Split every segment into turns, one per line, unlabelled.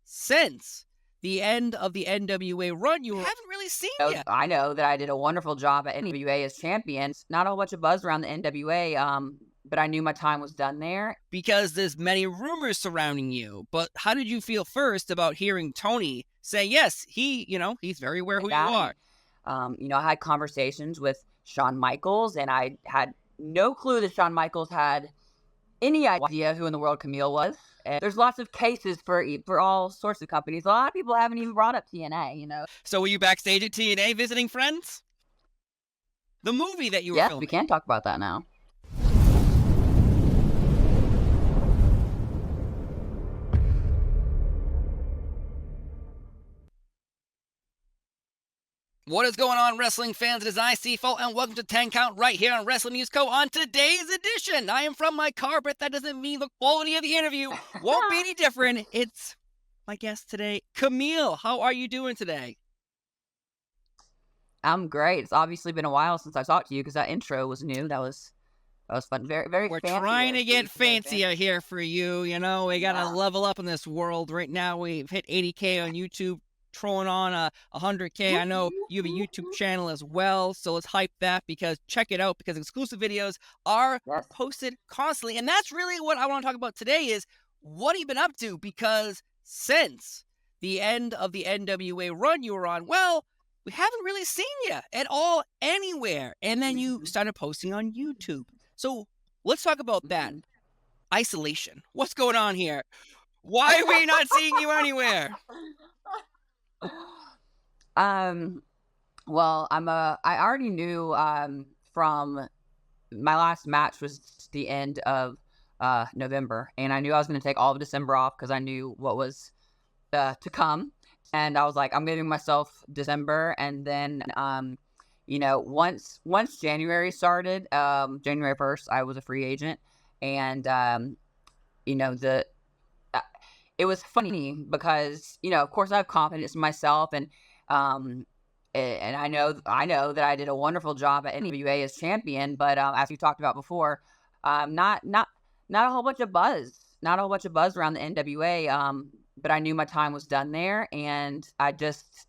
Since the end of the NWA run, you haven't really seen yet.
I know that I did a wonderful job at NWA as champion. Not a whole bunch of buzz around the NWA, but I knew my time was done there.
Because there's many rumors surrounding you. But how did you feel first about hearing Tony say, yes, he's very aware who you are?
I had conversations with Shawn Michaels, and I had no clue that Shawn Michaels had any idea who in the world Kamille was. And there's lots of cases for all sorts of companies. A lot of people haven't even brought up TNA,
So were you backstage at TNA visiting friends? The movie that you were
Yes,
filming.
we can talk about that now.
What is going on, wrestling fans? It is IC4, and welcome to 10 Count right here on Wrestling News Co. On today's edition, I am from my car, but that doesn't mean the quality of the interview won't be any different. It's my guest today, Kamille. How are you doing today?
I'm great. It's obviously been a while since I talked to you because that intro was new. That was fun. Very, very
We're
fancy.
trying to get fancier here for you. We got to level up in this world. Right now, we've hit 80K on YouTube. Trolling on 100K. I know you have a YouTube channel as well, so let's hype that because check it out because exclusive videos are posted constantly. And that's really what I want to talk about today is what have you been up to? Because since the end of the NWA run you were on, well, we haven't really seen you at all anywhere. And then you started posting on YouTube. So let's talk about that. Isolation. What's going on here? Why are we not seeing you anywhere?
Well, I already knew from my last match was the end of November, and I knew I was going to take all of December off because I knew what was to come, and I was like, I'm giving myself December, and then once January started, January 1st, I was a free agent, and it was funny because, of course I have confidence in myself and I know that I did a wonderful job at NWA as champion, but as we talked about before, not a whole bunch of buzz, around the NWA, but I knew my time was done there, and I just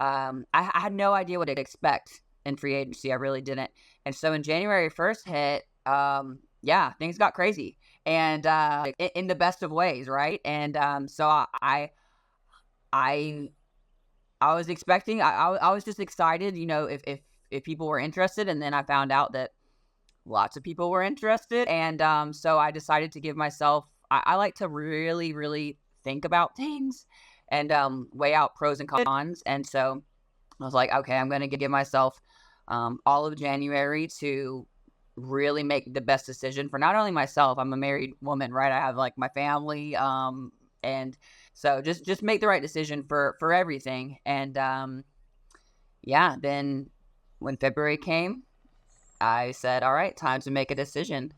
I had no idea what to expect in free agency. I really didn't. And so when January 1st hit, things got crazy. And in the best of ways, right? And so I was expecting. I was just excited, if people were interested, and then I found out that lots of people were interested, and so I decided to give myself. I like to really, really think about things and weigh out pros and cons, and so I was like, okay, I'm going to give myself all of January to really make the best decision for not only myself. I'm a married woman, right? I have like my family, and so just make the right decision for everything. And then when February came, I said, all right, time to make a decision.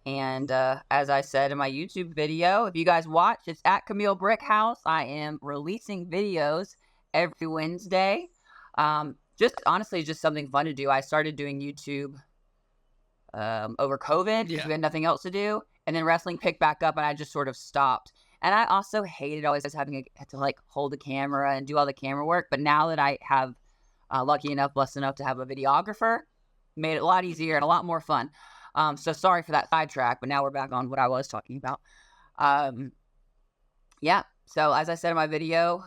And as I said in my YouTube video, if you guys watch, it's at Kamille Brickhouse. I am releasing videos every Wednesday. Just honestly, just something fun to do. I started doing YouTube over COVID because we had nothing else to do, and then wrestling picked back up, and I just sort of stopped. And I also hated always having to like hold the camera and do all the camera work. But now that I have blessed enough to have a videographer, made it a lot easier and a lot more fun. So sorry for that sidetrack, but now we're back on what I was talking about. So as I said in my video,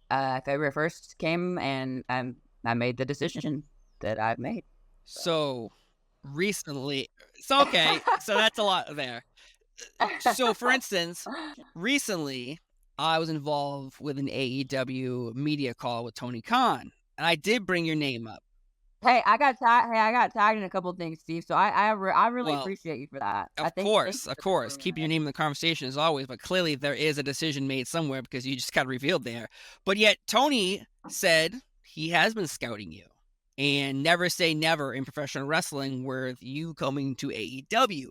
February 1st came, and I made the decision that I've made.
So recently, so that's a lot there. So for instance, recently I was involved with an AEW media call with Tony Khan, and I did bring your name up.
Hey, I got tagged in a couple of things, Steve. So I really appreciate you for that.
Of course, keeping your name in the conversation as always. But clearly there is a decision made somewhere because you just got revealed there. But yet Tony said he has been scouting you, and never say never in professional wrestling with you coming to AEW.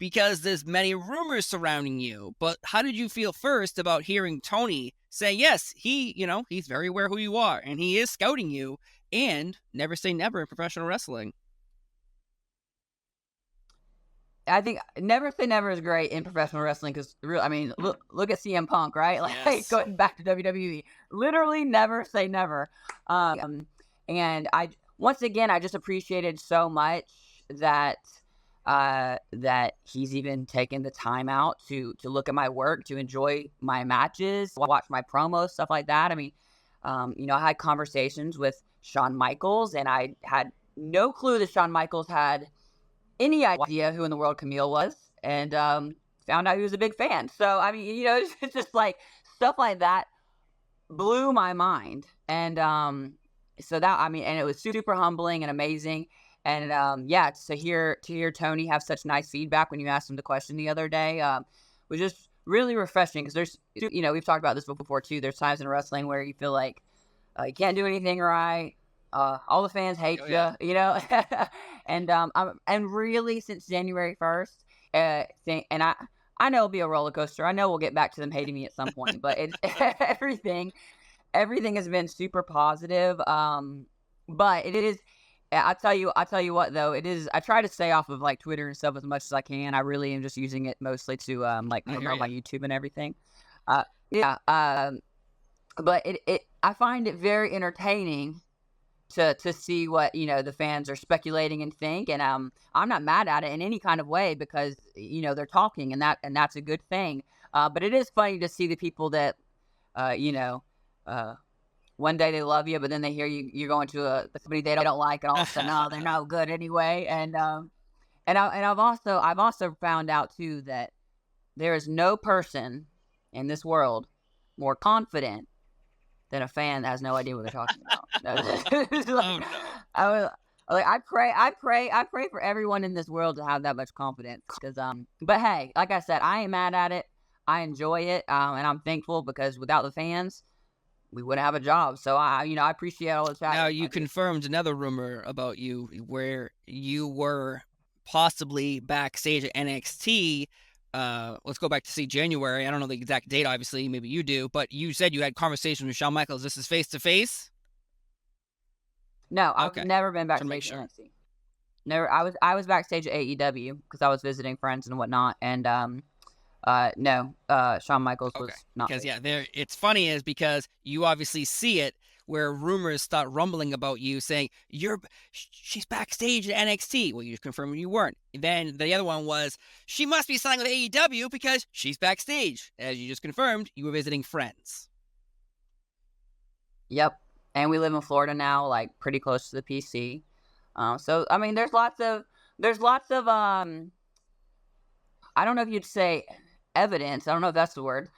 Because there's many rumors surrounding you. But how did you feel first about hearing Tony say, yes, he's very aware who you are, and he is scouting you, and never say never in professional wrestling?
I think never say never is great in professional wrestling because I mean, look at CM Punk, right? Like
Yes.
going back to WWE, literally never say never. And I once again, I just appreciated so much that that he's even taken the time out to look at my work, to enjoy my matches, watch my promos, stuff like that. I mean, I had conversations with Shawn Michaels, and I had no clue that Shawn Michaels had any idea who in the world Kamille was, and found out he was a big fan. So I mean, it's just like stuff like that blew my mind, and so that I mean, and it was super humbling and amazing, and yeah, to hear Tony have such nice feedback when you asked him the question the other day was just really refreshing because there's we've talked about this before too. There's times in wrestling where you feel like you can't do anything right. All the fans hate you, and really since January 1st, and I know it'll be a roller coaster. I know we'll get back to them hating me at some point, but it's everything has been super positive. But it is. I tell you what though, it is. I try to stay off of like Twitter and stuff as much as I can. I really am just using it mostly to like promote my YouTube and everything. Yeah. But I find it very entertaining to see what the fans are speculating and think, and I'm not mad at it in any kind of way because they're talking, and that's a good thing. But it is funny to see the people that one day they love you, but then they hear you're going to a company they don't like, and all of a sudden, oh, they're no good anyway. I've also found out too that there is no person in this world more confident than a fan that has no idea what they're talking about. I pray for everyone in this world to have that much confidence. But hey, like I said, I ain't mad at it. I enjoy it, and I'm thankful because without the fans, we wouldn't have a job. So I appreciate all the chat.
Now you confirmed another rumor about you where you were possibly backstage at NXT. Let's go back to see January. I don't know the exact date, obviously. Maybe you do, but you said you had conversations with Shawn Michaels. This is face to face.
No, I've never been backstage at NXT. Never. I was backstage at AEW because I was visiting friends and whatnot, and no, Shawn Michaels was not.
Because it's funny is because you obviously see it where rumors start rumbling about you saying she's backstage at NXT. Well, you just confirmed you weren't. Then the other one was she must be signing with AEW because she's backstage. As you just confirmed, you were visiting friends.
Yep, and we live in Florida now, like pretty close to the PC. So I mean, there's lots of I don't know if you'd say evidence. I don't know if that's the word.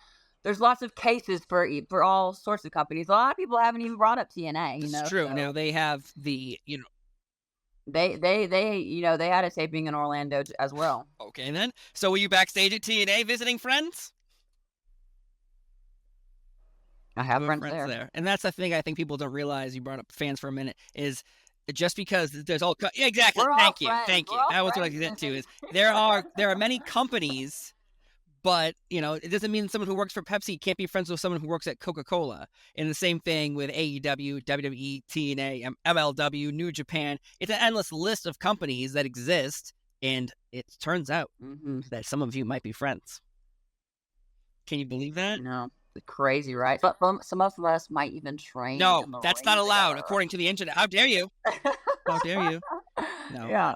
There's lots of cases for all sorts of companies. A lot of people haven't even brought up TNA.
It's true.
So
now they have the
they had a taping in Orlando as well.
Okay, then. So were you backstage at TNA visiting friends?
I have friends there.
And that's the thing I think people don't realize. You brought up fans for a minute. Is just because there's all exactly. Thank you. That was what I was getting to. Is there are many companies. But, it doesn't mean someone who works for Pepsi can't be friends with someone who works at Coca-Cola. And the same thing with AEW, WWE, TNA, MLW, New Japan. It's an endless list of companies that exist. And it turns out that some of you might be friends. Can you believe that?
No. Crazy, right? But some of us might even train.
No, that's not allowed according to the internet. How dare you? How dare you? No.
Yeah.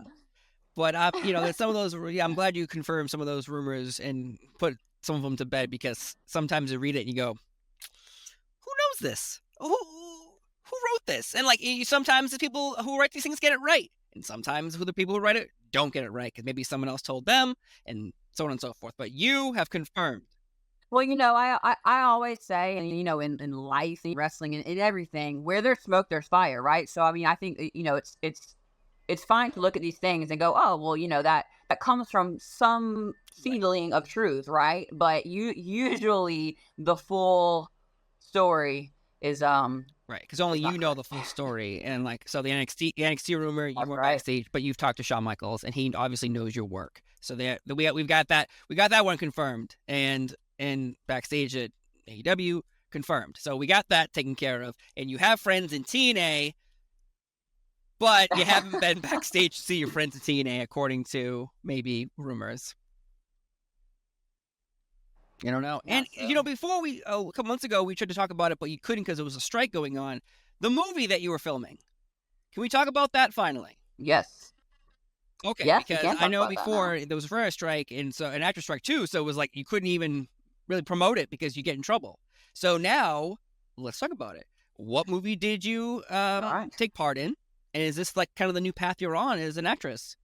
But, there's some of those, I'm glad you confirmed some of those rumors and put some of them to bed because sometimes you read it and you go, who knows this? Who wrote this? And, sometimes the people who write these things get it right. And sometimes the people who write it don't get it right because maybe someone else told them and so on and so forth. But you have confirmed.
Well, I always say, and, in life, in wrestling, and in everything, where there's smoke, there's fire, right? So, I mean, I think, it's fine to look at these things and go, oh, well, that comes from some seedling of truth, right? But usually the full story is
right, because only you know the full story. And so the NXT rumor, you weren't backstage, but you've talked to Shawn Michaels, and he obviously knows your work. So we've got that one confirmed, and backstage at AEW confirmed. So we got that taken care of, and you have friends in TNA. But you haven't been backstage to see your friends at TNA, according to maybe rumors. You don't know.
Yeah,
And,
so.
before a couple months ago, we tried to talk about it, but you couldn't because there was a strike going on. The movie that you were filming, can we talk about that finally?
Yes.
Okay,
Yes, we
because
can
I
talk
know
about that now.
before there was a writer strike and so an actor strike too, so it was like you couldn't even really promote it because you get in trouble. So now let's talk about it. What movie did you
All right.
take part in? And is this like kind of the new path you're on as an actress?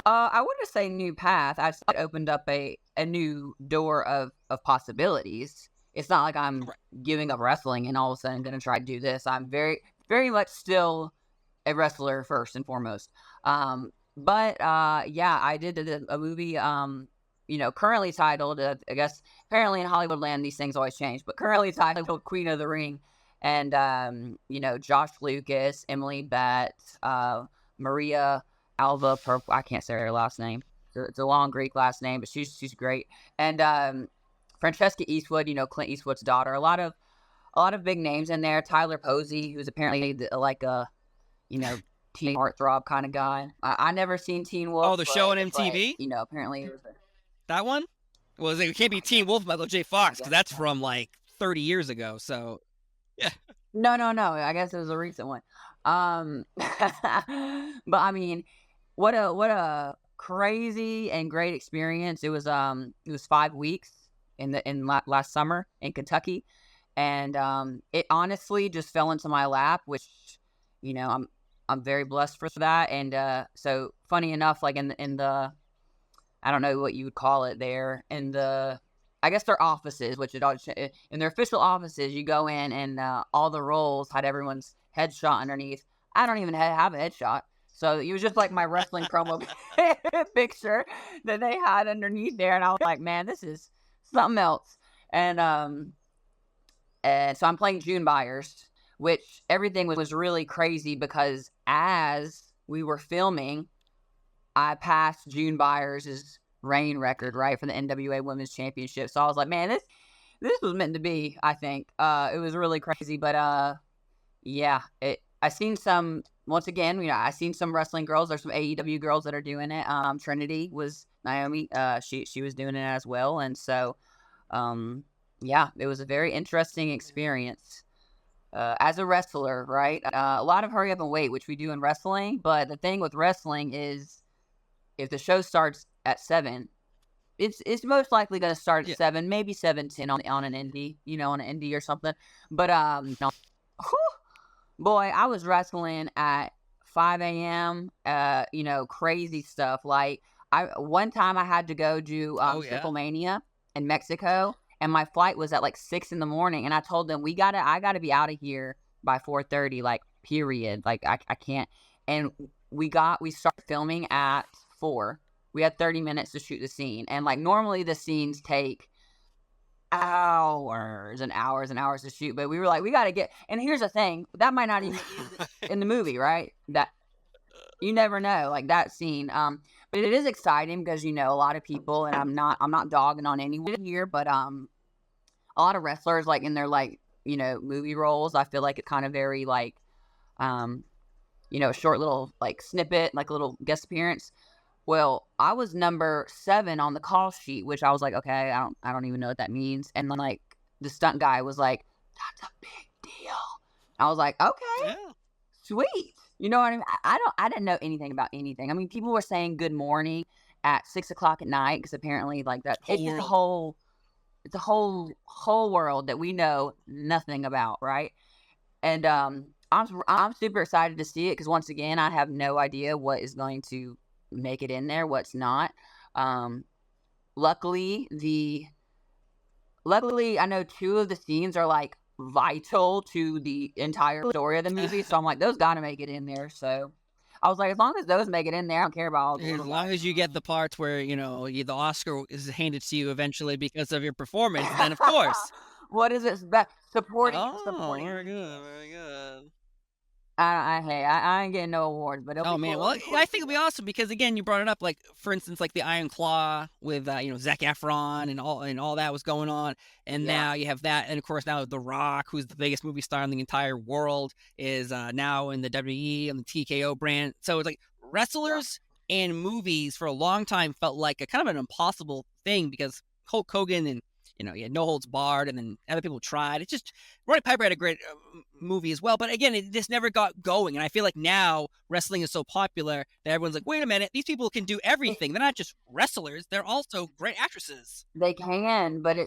I wouldn't say new path. I said it opened up a new door of possibilities. It's not like I'm
Right.
giving up wrestling and all of a sudden going to try to do this. I'm very, very much still a wrestler first and foremost. But yeah, I did a movie. Currently titled, I guess, apparently in Hollywood land these things always change, but currently titled Queen of the Ring, and Josh Lucas, Emily Betts, Maria Alva. I can't say her last name. It's a long Greek last name, but she's great. And Francesca Eastwood, Clint Eastwood's daughter. A lot of big names in there. Tyler Posey, who's apparently like a teen heartthrob kind of guy. I never seen Teen
Oh,
Wolf,
the show
but
on MTV?
apparently it was
That one? Well, it can't be Teen Wolf by J.
I
Fox because
guess
that's
so.
from like 30 years ago. So yeah.
No. I guess it was a recent one. But I mean, what a crazy and great experience. It was 5 weeks last summer in Kentucky, and it honestly just fell into my lap, which I'm very blessed for that. And so funny enough, like in the I don't know what you would call it there in the I guess their offices, which in their official offices, you go in and all the roles had everyone's headshot underneath. I don't even have a headshot, so it was just like my wrestling promo picture that they had underneath there, and I was like, man, this is something else. And so I'm playing June Byers, which everything was really crazy because as we were filming, I passed June Byers' reign record, right, for the NWA Women's Championship. So I was like, man, this was meant to be, I think. It was really crazy, but yeah, I seen some once again, I seen some wrestling girls. There's some AEW girls that are doing it. Trinity was Naomi. She was doing it as well. And so yeah, it was a very interesting experience. As a wrestler, right? A lot of hurry up and wait, which we do in wrestling. But the thing with wrestling is if the show starts at 7, it's most likely going to start at
Yeah.
7, maybe 7:10 on an indie, on an indie or something. But boy, I was wrestling at 5 a.m. Crazy stuff. Like one time I had to go do
Oh yeah.
Circlemania in Mexico, and my flight was at like 6 in the morning, and I told them I gotta be out of here by 4:30, like period. Like I can't. And we started filming at 4. We had 30 minutes to shoot the scene, and like normally the scenes take hours and hours and hours to shoot, but we were like, we got to get. And here's the thing, that might not even be in the movie, right? That you never know, like that scene. But it is exciting because a lot of people, and I'm not dogging on anyone here, but a lot of wrestlers like in their like movie roles, I feel like it's kind of very like a short little like snippet, like a little guest appearance. Well, I was number 7 on the call sheet, which I was like, okay, I don't even know what that means. And then like the stunt guy was like, that's a big deal. I was like, okay,
Yeah.
sweet. You know what I mean? I didn't know anything about anything. I mean, people were saying good morning at 6 o'clock at night because apparently like that
Whole
it's just
world.
it's a whole world that we know nothing about, right? And I'm super excited to see it because once again, I have no idea what is going to make it in there, what's not. Um, luckily, I know 2 of the scenes are like vital to the entire story of the movie, so I'm like, those got to make it in there. So I was like, as long as those make it in there, I don't care about all the
As
little
long
guys.
as you get the parts where the Oscar is handed to you eventually because of your performance, then of course.
What is it? Supporting.
Oh, very good, very good.
I ain't getting no awards, but it'll
Oh
be
man,
cool.
well,
It'll be cool
I
to
think
see
it'll be
it.
awesome because again, you brought it up. Like for instance, like the Iron Claw with Zac Efron and all that was going on, and
Yeah,
now you have that, and of course now The Rock, who's the biggest movie star in the entire world, is now in the WWE and the TKO brand. So it's like
yeah.
wrestlers and movies for a long time felt like a kind of an impossible thing because Hulk Hogan and you had No Holds Barred, and then other people tried. It's just Roddy Piper had a great movie as well, but again, it just never got going. And I feel like now wrestling is so popular that everyone's like, wait a minute, these people can do
It,
everything. They're not just wrestlers; they're also great actresses.
they can, but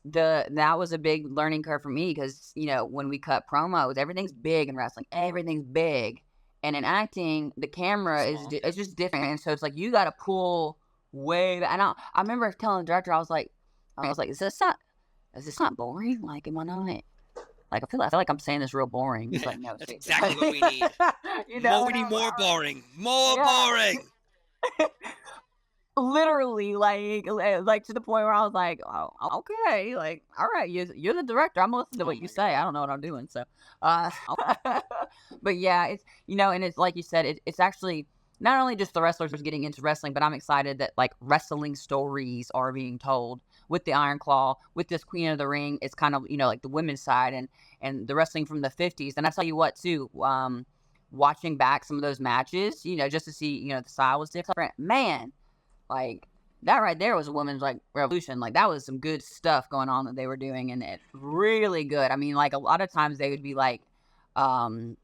that was a big learning curve for me because when we cut promos, everything's big in wrestling. Everything's big, and in acting, the camera
Small.
it's just different, and so it's like you got to pull way back. And I remember telling the director, I was like, is this not boring? Like, am I not? Like, I feel like I'm saying this real boring. He's
Yeah,
like, no,
that's
shit.
exactly what we need. More, we
And
need
I was like,
more
all right,
boring. More
yeah.
boring.
Literally, like to the point where I was like, "Oh, okay, like, all right, you're the director. I'm gonna listen to
Oh
what you
my
say. I
god.
don't know what I'm doing." So, uh, but yeah, it's and it's like you said, it's actually not only just the wrestlers getting into wrestling, but I'm excited that like wrestling stories are being told with the Iron Claw, with this Queen of the Ring. It's kind of like the women's side and the wrestling from the '50s. And I tell you what, too, watching back some of those matches, just to see the style was different, man. Like, that right there was a women's, like, revolution. Like, that was some good stuff going on that they were doing, and it's really good. I mean, like, a lot of times they would be like, um,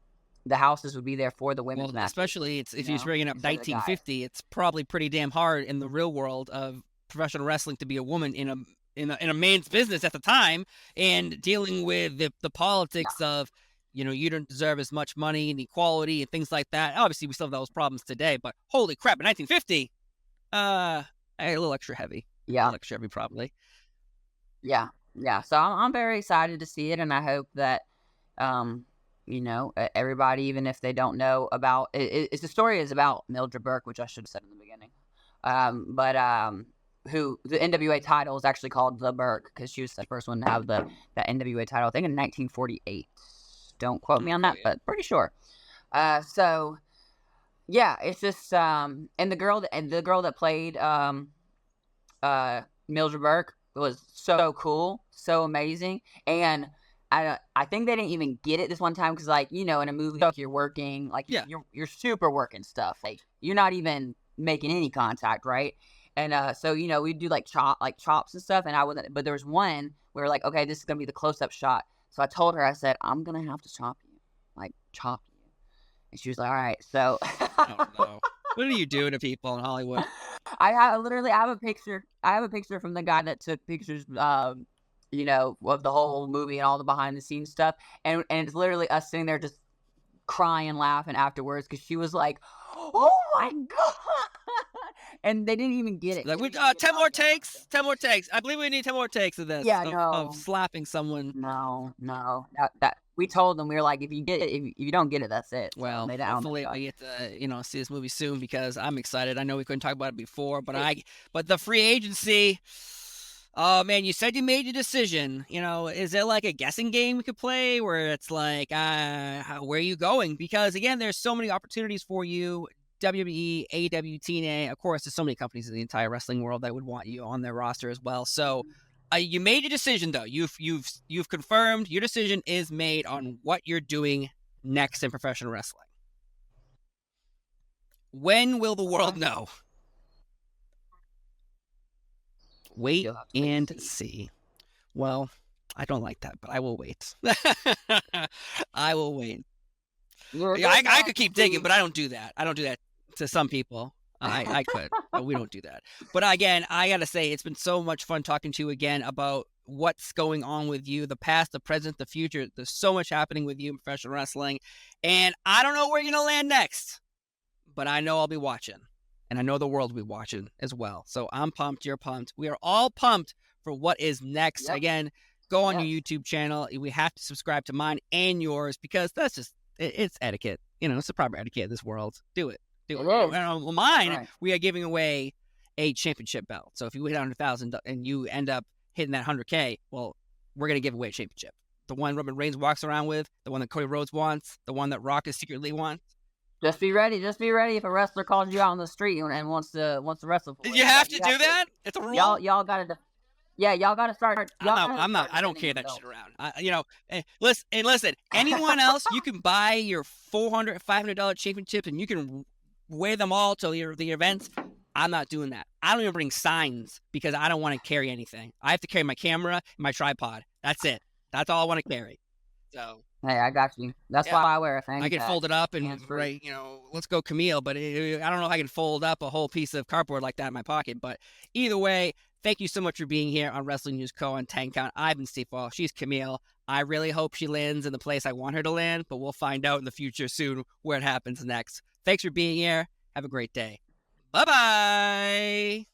the houses would be there for the women's
Well,
matches,
especially it's if you're bringing up
instead of the guys.
1950, it's probably pretty damn hard in the real world of professional wrestling to be a woman in a man's business at the time and dealing with the
Yeah,
politics of you don't deserve as much money and equality and things like that. Obviously, we still have those problems today, but holy crap, in 1950, uh, a little extra heavy, a
yeah,
little extra heavy probably.
yeah, yeah. So I'm very excited to see it, and I hope that, everybody, even if they don't know about it's the story is about Mildred Burke, which I should have said in the beginning. But who the NWA title is actually called the Burke because she was the first one to have that NWA title, I think in 1948. Don't quote me on that,
Okay, yeah.
but pretty sure. So yeah, it's just and the girl that played Mildred Burke was so cool, so amazing, and I think they didn't even get it this one time because like in a movie like you're working like
Yeah.
you're super working stuff like you're not even making any contact, right? And so we do like chops and stuff, and I wasn't, but there was one we were like, okay, this is gonna be the close up shot. So I told her, I said, I'm gonna have to chop you, and she was like, all right. So
Oh no. What are you doing to people in Hollywood?
I have a picture. I have a picture from the guy that took pictures, of the whole movie and all the behind the scenes stuff. And it's literally us sitting there just crying, laughing afterwards because she was like, "Oh my god!" And they didn't even get it.
Like
They
we
didn't even get it
10
on
more
camera. So.
takes, 10 more takes. I believe we need 10 more takes of this
Yeah,
of
no,
slapping someone.
no, no. That we told them we were like, if you get it, if you don't get it, that's it. So
Well,
they don't. I don't think
hopefully
so.
we get to see this movie soon because I'm excited. I know we couldn't talk about it before, but the free agency. Oh man, you said you made your decision. Is it like a guessing game we could play where it's like, where are you going? Because again, there's so many opportunities for you. WWE, AEW, TNA. Of course, there's so many companies in the entire wrestling world that would want you on their roster as well. So, you made your decision though. You've confirmed your decision is made on what you're doing next in professional wrestling. When will the world know? Wait
You'll have to wait and
and
see.
see. Well, I don't like that, but I will wait. I will wait.
You're a
Yeah,
good
I
man.
could keep digging,
See,
but I don't do that. I don't do that to some people. I could, but we don't do that. But again, I gotta say, it's been so much fun talking to you again about what's going on with you, the past, the present, the future. There's so much happening with you in professional wrestling, and I don't know where you're gonna land next, but I know I'll be watching, and I know the world will be watching as well. So I'm pumped. You're pumped. We are all pumped for what is next.
yep,
Again, go on your
yes,
YouTube channel. We have to subscribe to mine and yours because that's just it's etiquette. It's the proper etiquette of this world. Do it. Do
it
it.
is.
Well,
That's
mine,
right.
we are giving away a championship belt. So if you hit 100,000 and you end up hitting that 100K, well, we're gonna give away a championship. the one Roman Reigns walks around with, the one that Cody Rhodes wants, the one that Rock is secretly wants.
Just be ready. Just be ready if a wrestler calls you out on the street and wants to wrestle for
You
it.
have to do that? It's a rule?
Y'all gotta. Yeah, y'all gotta start.
I'm not. I don't carry that shit around. Listen. Anyone else, you can buy your $400, $500 championships, and you can wear them all to the events. I'm not doing that. I don't even bring signs because I don't want to carry anything. I have to carry my camera and my tripod. That's it. That's all I want to carry. So.
Hey, I got you. That's why I wear a thing.
I can fold it up and let's go Kamille. But I don't know if I can fold up a whole piece of cardboard like that in my pocket. But either way, thank you so much for being here on Wrestling News Co. on 10 Count. I've been Steve Ball. She's Kamille. I really hope she lands in the place I want her to land, but we'll find out in the future soon where it happens next. Thanks for being here. Have a great day. Bye-bye.